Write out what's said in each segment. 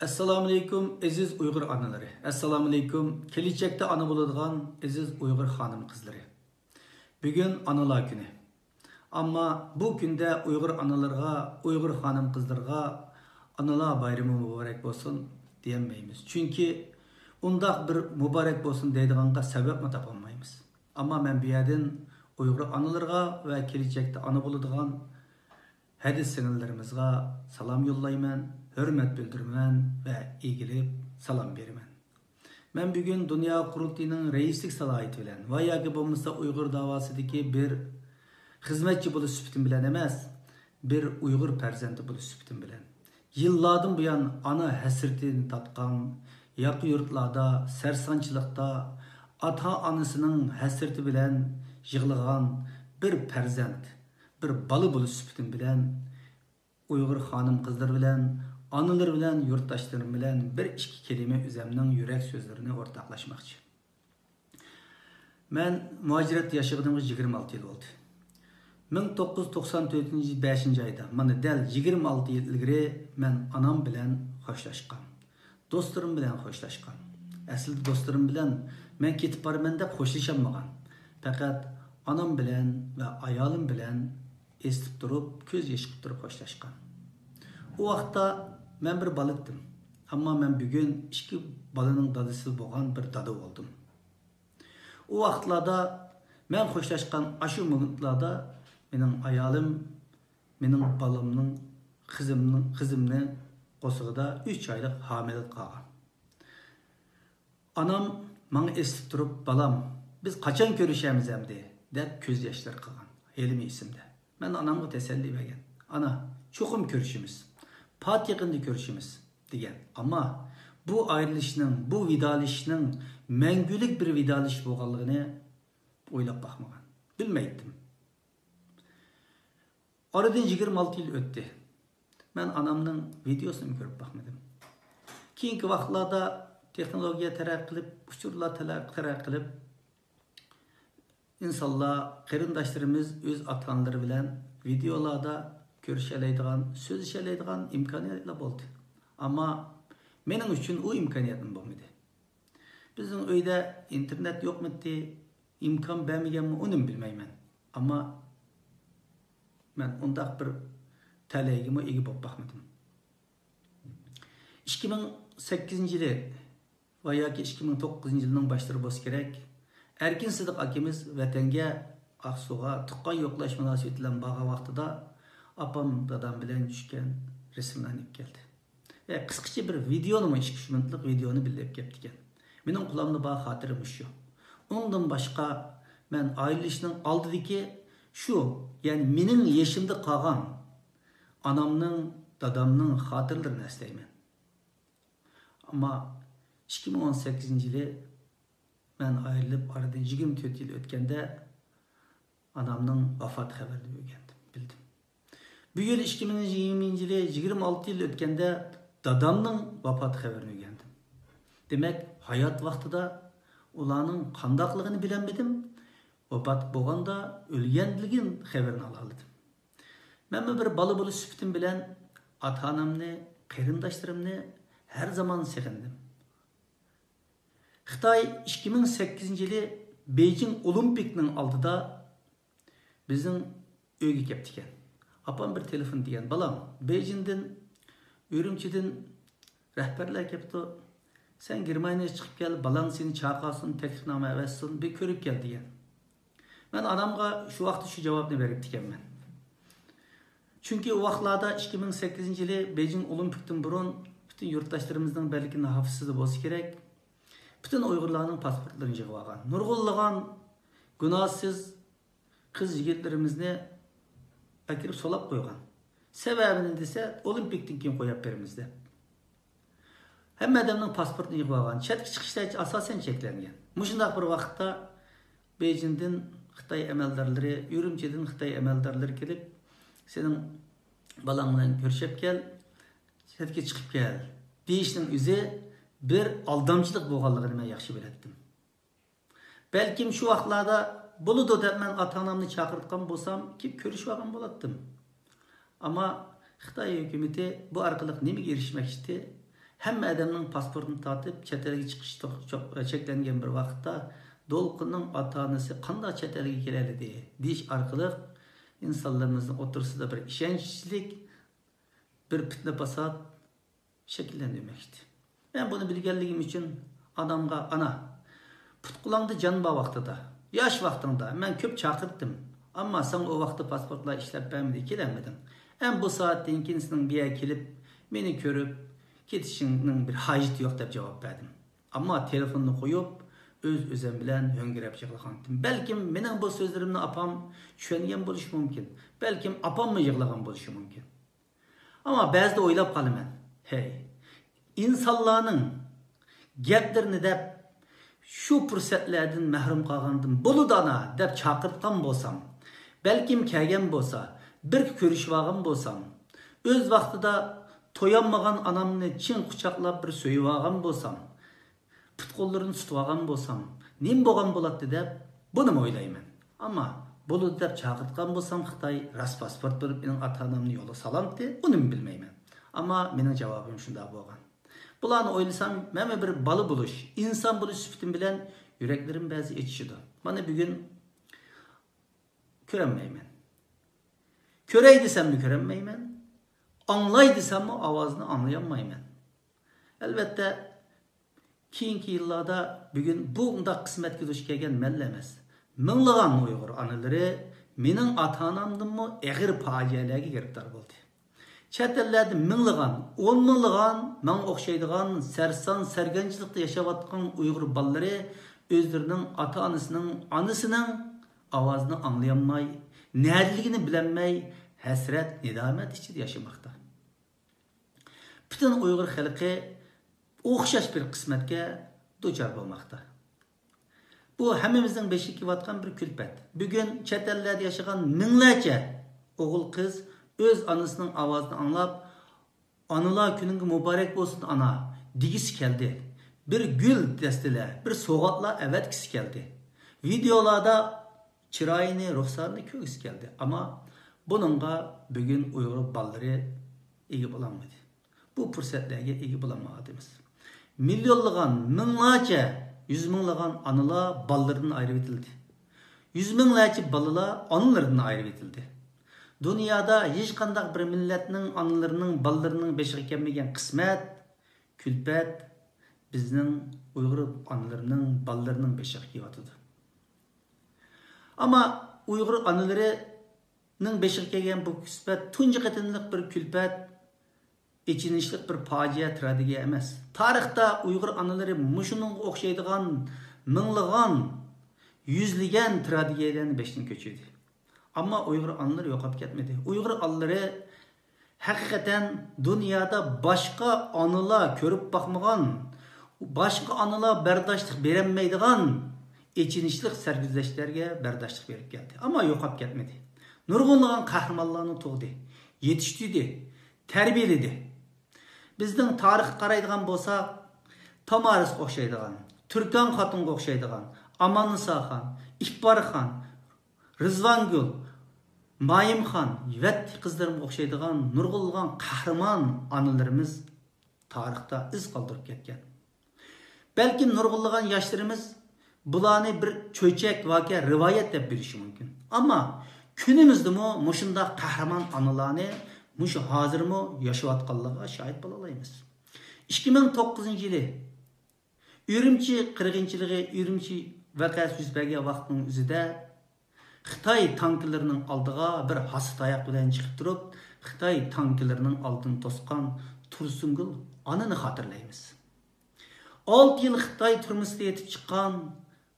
Assalamu alaikum aziz Uyg'ur onalari. Assalamu alaikum kelajakda ona bo'ladigan aziz Uyg'ur xonim qizlari. Bugun onalar kuni. Ammo bu kunda Uyg'ur onalarga, Uyg'ur xonim qizlarga onalar bayrami muborak bo'lsin demaymiz. Chunki undaq bir muborak bo'lsin deydiganqa sababni topolmaymiz. Ammo men bu yerdan Uyg'ur onalarga va kelajakda ona bo'ladigan hadis singillarimizga salom yo'llayman. Hürmet bildirmen ve ilgili salam berimen. Ben bugün Dünya Kurultayı'nın reislik salayeti bilen ve yaki bulmuşsa Uygur davasideki bir hizmetçi bulu süpütün bilen emez, bir Uygur perzenti bulu süpütün bilen. Yıllardan bu yan ana hesirtini tatkan, yakı yurtlarda, sersançılıkta, ata anısının hesirti bilen yığılgan bir perzent, bir balı bulu süpütün bilen, Uygur hanım kızlar bilen, anılar bilen, yurttaşlarım bilen bir iki kelime üzemden yürek sözlerini ortaklaşmakçı. Ben muhaciret yaşadığımız 26 yıl oldu. 1994 5. ayda, bana del 26 yıl ilgiri ben anam bilen hoşlaşkan. Dostlarım bilen hoşlaşkan. Aslında dostlarım bilen ben ketip barmen de hoşlaşamagan. Fakat anam bilen ve ayalım bilen estip durup, köz yaşıp durup hoşlaşkan. O vaqtda ben bir balıktım. Ama ben bugün iki balının dadısı boğan bir dadı oldum. O vaqtlarda ben hoşlaşkan aşı minutlarda benim ayalım, benim balımның, kızımның qosuğuda 3 aylık hamilelik qalğan. Anam bana esip durup balam, biz kaçan görüşemiz emdi dep köz yaşlar qılğan. Elimi isimde. Ben anamga teselli bergen. Ana, çoxum görüşümüz. Pat yakında görüşümüz degan. Ama bu ayrılışının, bu vidalışının mengülük bir vidalış bo'lganligini o'ylab bakmagan. Bilmeydim. Aradan 26 yıl öttü. Ben anamның videosunu görüp bakmadım. Keyinki vaqtlarda texnologiya taraq qilib, uçurlar taraq qilib, insanlar, qarindoshlarimiz öz ata-analari bilan videolarda görüşeleydiğen, söz işeleydiğen imkaniyetler oldu. Ama benim için o imkaniyetim olmadı. Bizim öyde internet yok muydu, imkan vermeyeceğim mi onu bilmeyim. Ama ben ondak bir taleyime iyi bakmadım. 2008 yılı veya 2009 yılının başları boz gerek. Erkin Sıdık akimiz vatenge, Aksu'ga, tıkkan yoklaş münasebetiyle bağa vaxtıda apam dadam bilen düşken resimlenip geldi. Ve kıskıca bir videonu 2-3 minutlik videonu bilip geldi. Benim kulağımda bağ hatırım şu. Ondan başka ben aile işinin aldıdaki şu, yani benim yaşımda kalan anamның, dadamның hatırlarını isteymen. Ama 2018 yılı ben ayrılıp aradan 24 yıl ötkende anamның vafat haberini bildim. Bu yıl 2020 yılı 26 yıl ötkende dadamның vafat haberini öğrendim. Demek hayat vaxtıda ulanın qandaqlığını bilemedim. Vafat bolğanda ölgenligin haberini aladım. Ben bir balı süpütüm bilen ata-anamni, qarindoshlarımni her zaman sevindim. Xitay 2008 yılı Beijing Olimpikning aldıda bizim öyge keptiken. Apam bir telefon diyen, balam, Beijing'den, Ürümçi'den rehberler kepti. Sen Germaniya çıkıp gel, balan seni çağırsın, teklifname evetsin, bir körüp gel diyen. Ben anamga şu vakti şu cevabını verip diken ben. Çünkü o vaxtlarda 2008 yılı Beijing Olimpik'ten burun bütün yurttaşlarımızdan belki hafızsızı bolsa gerek. Bütün Uygurlarning pasportlarını yığıp algan. Nurg'unlagan günahsız kız yigitlerimizni akirip solap koygan. Sebebini dese Olimpik'ten kim koyup berimiz dep. Hemme adamның pasportunu yığıp algan. Çetki çıkışta asasen çeklengen. Muşundaq bir vaqtda Beijing'den Xitay emeldarları, Ürümçi'den Xitay emeldarları kelip senin balanla görüşüp gel, çetki çıkıp gel. Deyişinin üzü bir aldamçılık bo'lganligini men yaxshi biletdim. Belki şu vaqtlarda buludu deb men ata-anamni chaqirtgan bo'lsam, kep ko'rishib olgan bo'lardim. Ama Xitoy hukumati bu orqali nimaga erishmoqchi? Hamma adamning pasportini tortib, chet elga chiqish cheklangan bir vaqtda Dolqinning ota-onasi qanday chet elga keladi deyish orqali insonlarimizning o'rtasida bir ishonchsizlik, bir fitna fasod shakllanmoqda. Men buni bilganligim uchun adamga ana putqulangda jon bor vaqtida, yosh vaqtingda men ko'p chaqirdim, ammo sen o vaqtda pasportlar ishlab bermadi, kelmading. Bu soatdan keyin sening bu yerga kelib, meni ko'rib ketishingning bir hojati yo'q deb javob berdim. Ammo telefonni qo'yib, o'z-o'zim bilan ho'ngirab yig'lagandim. Balkim mening bu so'zlarimni apam tushungan bo'lishi mumkin. Balkim apammi yig'lagan bo'lishi mumkin. Ammo ba'zida o'ylab qolaman. Hey, insonlarning gaplarini deb shu fursatlardan mahrum qolgandim. Bo'ludana deb chaqirtgan bo'lsam, balkim kelgan bo'lsa, bir ko'rishib olgan bo'lsam, o'z vaqtida to'yanmagan anamni chin quchoqlab bir so'yib olgan bo'lsam, putqo'llarini tutib olgan bo'lsam, nim bo'lgan bo'ladi deb buni o'ylayman. Ammo bo'ludi deb chaqirtgan bo'lsam, Xitoy ras pasport berib mening ota-onamni yo'lga salamdi, uni bilmayman. Ammo mening javobim shunday bo'lgan. Bularni o'ylasam, men bir bola bo'lish, inson bo'lish sifatim bilan yuraklarim ba'zi etishidi. Mana bugun ko'rmayman. Ko'ray desammi ko'rmayman. Anlay desammi ovozni anglayolmayman. Albatta keyingi yillarda bugun bu undaq qismatga duch kelgan malla emas. Minglagan Uyg'ur onalari mening ota-onamdinmi og'ir fojialarga giriftor bo'ldi. Chet ellarda minglagan, 10 minglagan men o'xshaydigan sarson sarganchilikda yashayotgan Uyg'ur bolalari o'zlarining ota-onasining ovozini anglayolmay, nadaligini bilolmay hasrat, nidomat ichida yashamoqda. Butun Uyg'ur xalqi o'xshash bir qismatga duchor bo'lmoqda. Bu hammamizning beshik kiyotgan bir kulfat. Bugun chet ellarda yashagan minglarcha o'g'il qiz o'z onasining ovozini anglab, "Onalar kuningiz muborak bo'lsin ana" degisi keldi. Bir gul dastilar, bir sovg'atlar avatkisi keldi. Videolarda chiroyini, ruxsatini ko'rgisi keldi. Ammo buningga bugun Uyg'ur bolalari ega bo'lolmadi. Bu fursatlarga ega bo'lolmadimiz. Milyonlagan, minglarcha, 100 minglagan onalar bolalaridan ayirib etildi. 100 minglarcha bolalar onalaridan ayirib etildi. Dunyoda hech qanday bir millatning onalarining, bolalarining beshiga kelmagan qismat, kulfat bizning Uyg'ur onalarining, bolalarining beshiga kelyotdi. Ammo Uyg'ur onalarining beshiga kelgan bu qismat tunji qatimliq bir kulfat, ichinishlik bir fojia tragediya emas. Tarixda Uyg'ur onalari mushuning o'xshaydigan minglagan, yuzlagan tragediyalarni beshdan ko'chirdi. Ammo Uyg'ur onalari yo'qolib ketmadi. Uyg'ur onalari haqiqatan dunyoda boshqa onalar ko'rib boqmagan, boshqa onalar bardoshlik berolmaydigan ichinishlik sarguzashtlarga bardoshlik berib keldi. Ammo yo'qolib ketmadi. Nurg'unlagan qahramonlarni tug'di, yetishtirdi, tarbiyaladi. Bizning tarix qaraydigan bo'lsak, Tomaris o'xshaydigan, Turkan xotinga o'xshaydigan, Amanisa xon, Iqbal xon, Rizvangul, Mayimxon, vat qizlarimga o'xshaydigan nurg'unlagan qahramon onalarimiz tarixda iz qoldirib ketgan. Balki nurg'unlagan yoshlarimiz bularni bir cho'chak voqea, rivoyat deb bilishi mumkin. Ammo kunimizdami mushunda qahramon onalarni mushu hozirmi yashayotganligiga shohid bo'la olamiz. 2009-yili Urumchi qirg'inchiligi, Urumchi voqeasi yuz bergan vaqtning o'zida Xitoy tanklarining oldiga bir hasitayoq bilan chiqib turib, Xitoy tanklarining oldini to'sgan Tursungul onani xotirlaymiz. 6 yil Xitoy turmusida yetib chiqqan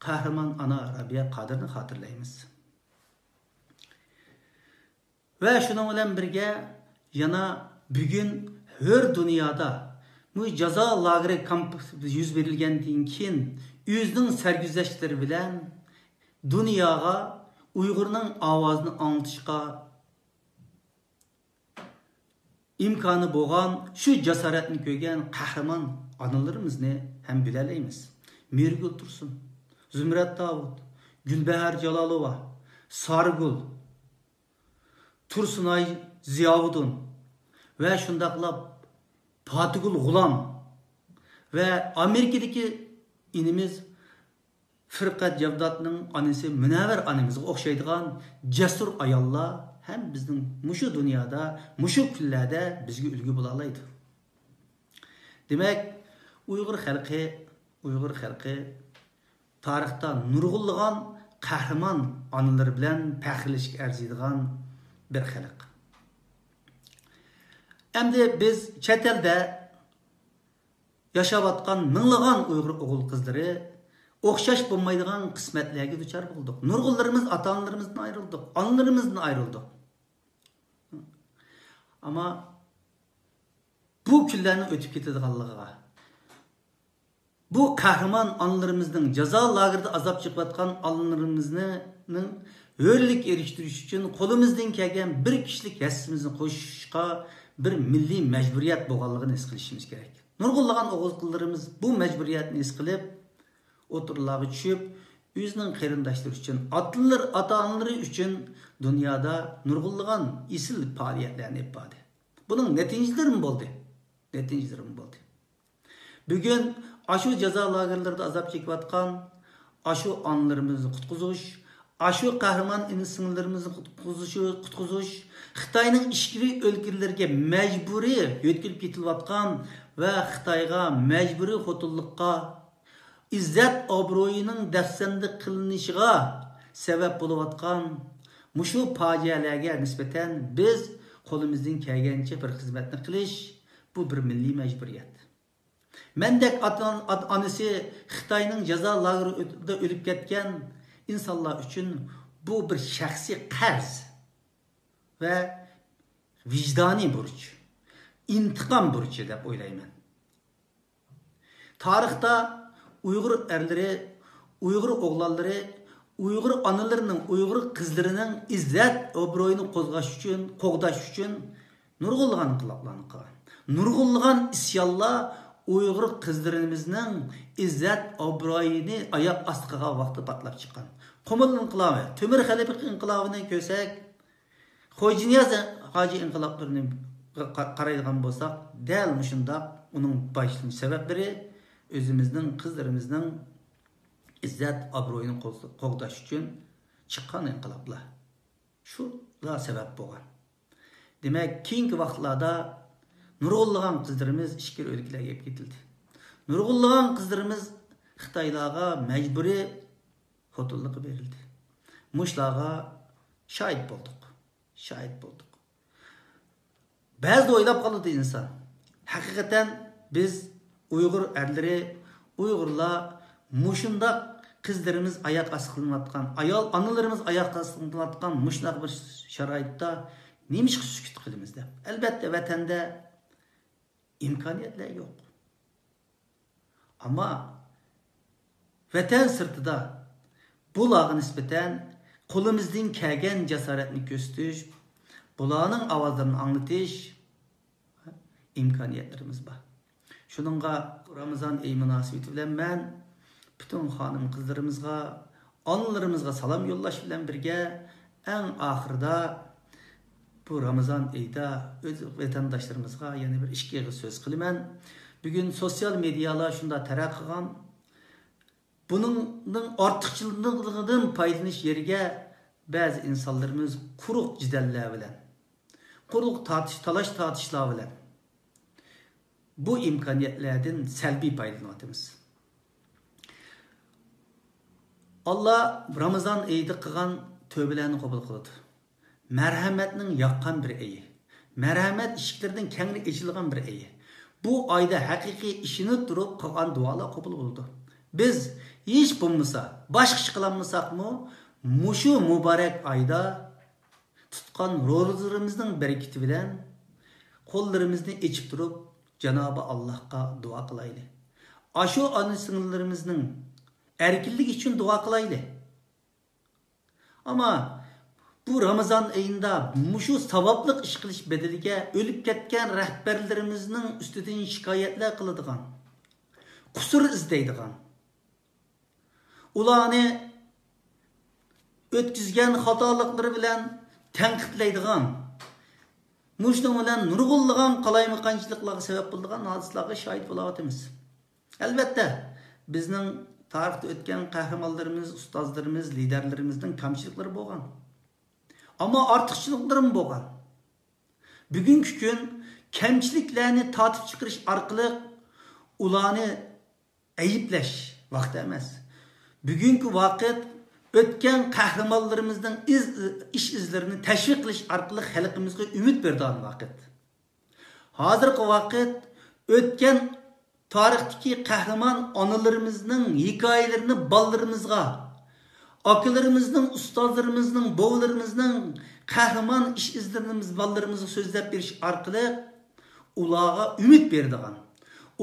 qahramon ona Rabiya Qodirni xotirlaymiz. Va shuning bilan birga yana bugun her dunyoda bu jazo lageri kampusida yuz berilgandan keyin o'zining sarguzashtlari bilan dunyoga Uyg'urning ovozini anglitishga imkoni bo'lgan shu jasoratni ko'rgan qahramon onalarimizni ham bilalaymiz. Mirgul Tursun, Zumrat Davud, Gulbahar Jalolova, Sargul, Tursunay Ziyovuddin va shundaqlab Fatigul G'ulom ve Amerika'daki inimiz Firqat Cevdat'ның anisi Münevver anamızga o'xshaydigan cesur ayollar hem bizning muşu dünyada, muşu kunlarda bizga ulgu bo'la oladi. Demak, Uyg'ur xalqi tarixda nurg'unlagan qahramon onalar bilan faxrlanishga arziydigan bir xalq. Endi biz chet elda yashayotgan minglagan Uyg'ur o'g'il qizlari o'xshash bo'lmaydigan qismatlarga duchor bo'ldik. Nurg'unlarimiz ota-onalarimizdan ayrıldık, onalarimizdan ayrıldık. Ama bu kunlarni o'tib ketadiganligiga, bu qahramon onalarimizning jazo lagerida azob chekayotgan onalarimizning hurlik erishtirish uchun qo'limizdan kelgan bir kishilik hissimizni qo'shishga bir milliy majburiyat bo'lganligini his qilishimiz kerak. Nurg'unlagan o'g'il qizlarimiz bu majburiyatni his qilib, o'tirlarga tushib, o'zining qarindoshlari uchun, ota-onalari uchun dunyoda nurg'unlagan isil faoliyatlarni yapadi. Buning natijalari bo'ldi. Bugun aşu jazo lagerlarida azob chekayotgan aşu onlarimizni qutqizish, aşu qahramon insinlarimizni qutqizish, Xitoyning ichki o'lkalarga majburiy yo'tkilib ketilayotgan va Xitoyga majburiy xotinlikqa izzat obro'yining dafsanda qilinishiga sabab bo'layotgan mushu fojialarga nisbatan biz qo'limizdan kelgancha bir xizmatni qilish bu bir milliy majburiyat. Mendek anisi Xitoyning jazo lagerida o'lib ketgan insonlar uchun bu bir shaxsiy qarz ve vicdani burç, intikam burcu deb o'ylayman. Tarixda Uyg'ur erleri, Uyg'ur o'g'lonlari, Uyg'ur analarining, Uyg'ur qizlarining izzat obro'yini qo'g'dash uchun nurg'unlagan inqiloblarni qilgan. Nurg'unlagan isyonlar Uyg'ur qizlarimizning izzat obro'yini oyoq ostiga vaqti patlab chiqqan. Qumul inqilobi, Temur xalifa inqilobini ko'rsak, Xo'janiyaz hoji inqiloblarini qaraydigan bo'lsak, dal shundoq uning başlanish sabablari o'zimizning qizlarimizning izzat obro'yini qo'g'dash uchun chiqqan inqiloblar. Shular sabab bo'lgan. Demak, keyingi vaqtlarda nurg'unlagan qizlarimiz ichki o'lkalarga ketildi. Nurg'unlagan qizlarimiz Xitoylarga majburiy xotinlik berildi. Mushlarga shohid bo'ldik. Ba'zi o'ylab qoldi inson. Haqiqatan biz Uyg'ur erleri, Uyg'urlar mushundaq qizlarimiz oyoq osti qilinayotgan, ayol analarimiz oyoq osti qilinayotgan mushundaq bir sharoitda nima sukut qilamiz deb. Albatta vatanda imkoniyatlar yo'q. Ama vatan sirtida bularga nisbatan qo'limizdan kelgan jasoratni ko'rsatish, bularning ovozlarini anglatish imkoniyatlarimiz bor. Shuningga Ramazon oyi munosabati bilan men butun xonim qizlarimizga, onalarimizga salom yo'llash bilan birga eng oxirida bu Ramazon oyida o'z vatandoshlarimizga yana bir ikki so'z qilaman. Bugun sosyal medyalar shunda taraqqigan, bunun ortiqchiligidan foydalanish yeriga ba'zi insonlarimiz quruq jidallar bilan, quruq talash-tortishlar bilan bu imkoniyatlardan salbiy foydalanyapmiz. Allah Ramazon oyida qilgan tövbelarni qabul qiladi. Merhametning yaqqan bir oyi. Merhamet ishiklaridan kengri ochilgan bir oyi. Bu oyda haqiqiy ishini turib qilgan duolar qabul bo'ldi. Biz hech bo'lmasa, boshqa ish qilmasaqmi, mushu muborak oyda tutgan ro'zalarimizning barakati bilan qo'llarimizni echib turib Cenab-ı Allah'a dua qilaylik. Aşu ana singillerimizning erkinlik için dua qilaylik. Ama bu Ramazan ayında mushu savobli ish qilish bedeliga o'lib ketgan rahbarlarimizning ustidan shikoyatlar qiladigan, qusur izlaydigan, ularni o'tkazgan xatoliklari bilan tanqidlaydigan, mushning bilan nurg'unlagan qalaymiqanchiliklarga sabab bo'lgan hodisalarga shohid bo'layotimiz. Albatta, bizning tarixda o'tgan qahramonlarimiz, ustozlarimiz, liderlarimizning kamchiliklari bo'lgan. Ammo ortiqchiliklar bo'lgan. Bugungi kun kamchiliklarni tatib chiqarish orqali ularni ayiblash vaqti emas. Bugungi vaqt o'tgan qahramonlarimizning ish izlarini tashviq qilish orqali xalqimizga umid beradigan vaqt. Hozirgi vaqt o'tgan tarixdagi qahramon onalarimizning hikoyalarini bolalarimizga, akalarimizning, ustozlarimizning, bovlarimizning qahramon ish izlarimiz bolalarimizga so'zlab berish orqali ularga umid beradigan,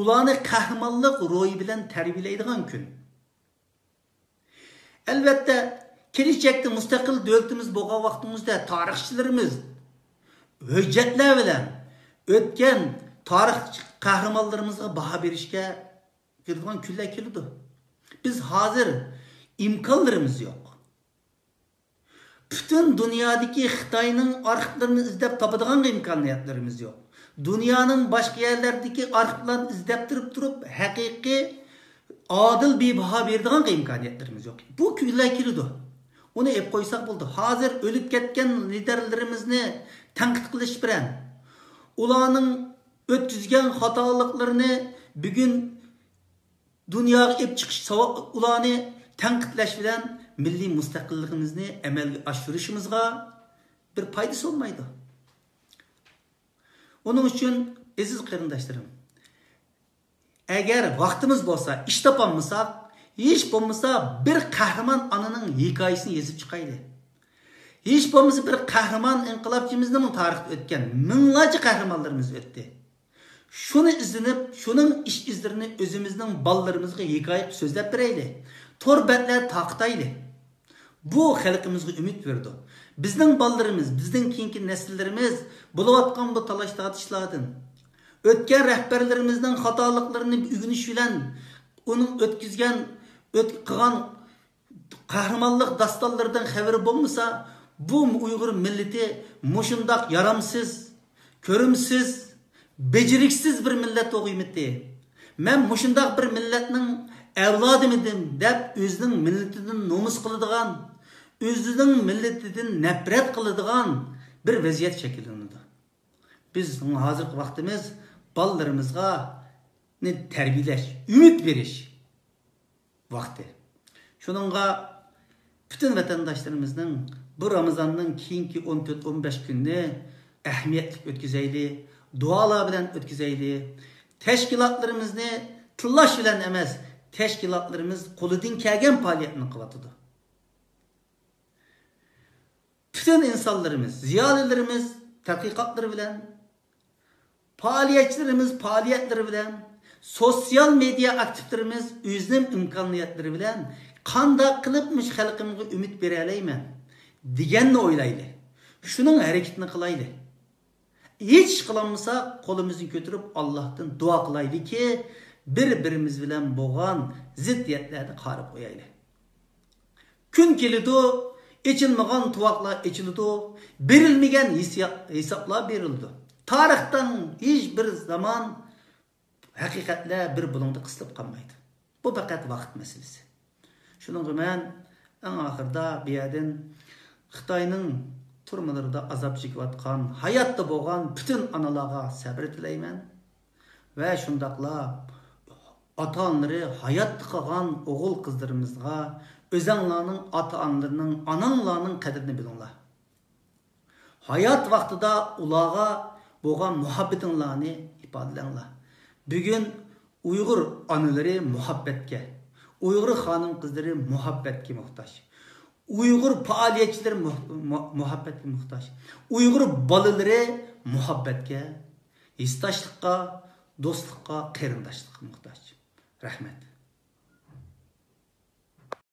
ularni qahramonlik ro'yi bilan tarbiyalaydigan kun. Albatta, kelajakda mustaqil davlatimiz bo'lgan vaqtimizda tarixchilarimiz hujjatlar bilan o'tgan tarix qahramonlarimizga baho berishga kiradigan kunlar keldi. Biz hozir imkonlarimiz yo'q. Bütün dünyadaki Xitoyning arxivlarini izlab topadigan imkoniyatlarimiz yo'q. Dunyoning boshqa yerlaridagi arxivlarni izlab turib haqiqiy adil bir baho beradigan imkoniyatlarimiz yo'q. Bu kunlar keldi. Uni ep qo'ysak bo'ldi. Hozir o'lib ketgan liderlarimizni tanqid qilish bilan ularning o'tkazgan xatoliklarini bugun dunyoga ep chiqish, ularni tanqidlash bilan milliy mustaqilligimizni amalga oshirishimizga bir foydasi olmaydi. Onun uchun aziz qarindoshlarim, agar vaqtimiz bo'lsa, ish topolmasak, hech bo'lmasa bir qahramon onaning hikoyasini yozib chiqaylik. Hech bo'lmasa bir qahramon inqilobchimizning tarixda o'tgan minglarcha qahramonlarimiz o'tdi. Shuni izlanib, shuning ish izlarini o'zimizning bolalarimizga hikoya so'zlab beraylik. Torbetler taqtayli. Bu xalqimizga umid berdi. Bizning bolalarimiz, bizning keyingi nesillerimiz bo'layotgan bu talash tortishlardan, o'tgan rahbarlarimizning xatoliklarini o'rganish bilan uning o'tkazgan, qilgan qahramonlik dastonlaridan xabari bo'lmasa, bu Uyg'ur millati mushundoq yaramsiz, ko'rimsiz, beceriksiz bir millat o'g'imiti. Men mushundoq bir millatning evladımıdım dep özünün milletinden nomus kılıdığan, özünün milletinden nefret kılıdığan bir vaziyet şekilleniyor. Biz hazır vaktimiz ballarımızga ne terbiyeleş, ümit veriş vakti. Şununla bütün vatandaşlarımızın bu Ramazan'ın keyinki 14-15 gününü ehemmiyetlik ötküzeyli, dualar bilen ötküzeyli, teşkilatlarımızı tıllaş bilen emez, teşkilatlarımız qo'lidan kelgan faaliyetini qilatıdı. Bütün insanlarımız, ziyolilarimiz tadqiqotlari bilan, faaliyetleri bilan, sosyal medya aktivlarimiz o'zining imkoniyatlari bilan qanday qilibmish xalqimizga umid bera olayman deganni o'ylaylik. Shuning harakatini qilaylik. Hech qilolmasa qo'limizni ko'tarib Allohdan duo qilaylikki, bir-birimiz bilan bo'lgan ziddiyatlarni qarib qo'yaylik. Kun keladi, echilmagan tuvoqlar echiladi, berilmagan hisoblar berildi. Tarixdan hech bir zaman haqiqatlar bir bulungda qisilib qolmaydi. Bu faqat vaqt masalasi. Shuning men eng oxirida bu yerdan Xitoyning turmalarida azob chekayotgan, hayotda bo'lgan bütün analarga sabr tilayman va shundaqla ata-onaları hayatda qolgan o'g'il qizlarimizga o'zinglarning ata-onalarning, onanglarning qadrini bilinglar. Hayat vaqtida ularga bo'lgan muhabbatinglarni ifodalanglar. Bugun Uyg'ur onalari muhabbatga, Uyg'ur xonim qizlari muhabbatga muhtoj. Uyg'ur faoliyatchilari muhabbatga muhtoj. Uyg'ur bolalari muhabbatga, hissdoshlikqa, do'stlikqa, qarindoshlikqa muhtoj. Rahmet.